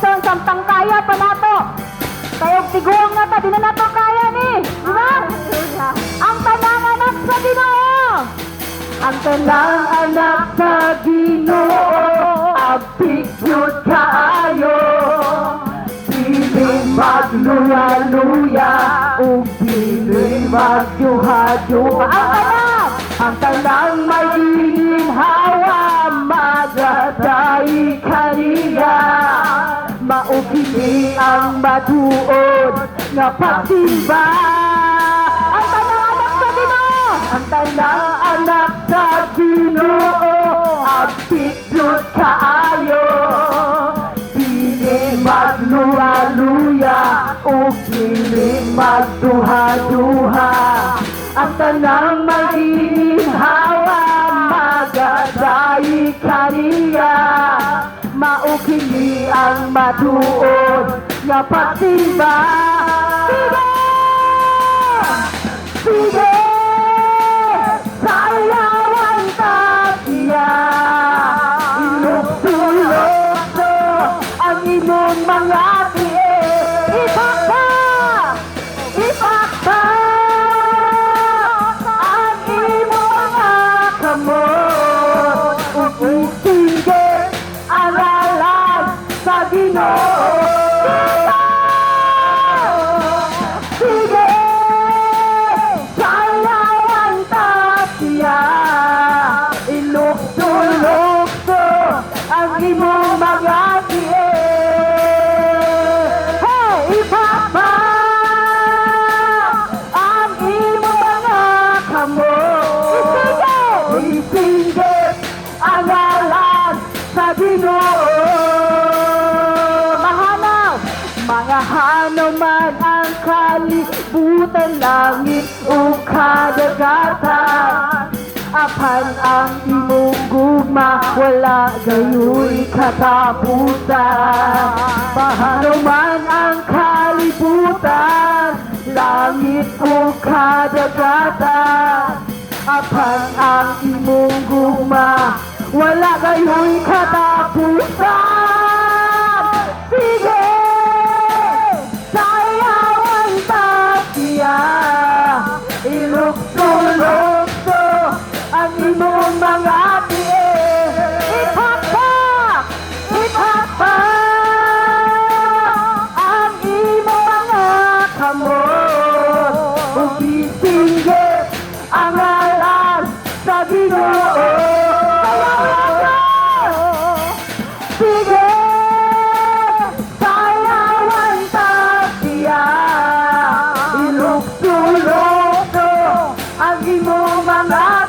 son samtang kaya pa nato. Kayong tiguang na ta, di na nato kaya ni. Di ba? Ang tanang anak sa Ginoo. Ang tanang anak sa Ginoo, abtigyot kaayo. Dili magluya-luya, ug dili magyuha-yuha. Ang tanang may gininhawa, magaday kaniya. Maukini ang matuod nga pagtimba. Ang tanang anak sa Ginoo, ang tanang anak sa Ginoo, abtigyot kaayo. Dili magluya-luya, ug dili magduha-duha. Ang tanang magininhawa, magaday kaniya. Maukini ang matuod nga pagtimba. Sige! Sige! Sayawan tagiya. Ilok-tulokso ang imong mga tiye. Ipakta! Ipakta! Ang imong mga kamot. Ugisingge ang alam sa Ginoo. Sige! Sayawan tagiya. Ilok-tulokso ang imong mga tiye. Hey! Ipapa ang imong mga kamot. Isingge ang alam sa Ginoo. Mahanaw, mga hanuman ang kalibutan, langit o kadagatan. Apan ang imong gugma, wala gayoy katapusan. Mahanuman ang kalibutan, langit o kadagatan. Apan ang imong gugma, wala gayoy katapusan. Sige! Sayawan tagiya. Ilok-tulokso ang imong mga tiye. Ipakpak! Ipakpak ang imong mga kamot. Ugisingge ang alam sa Ginoo. Sige! Sayawan tagiya. Ilok-tulokso ang imong mga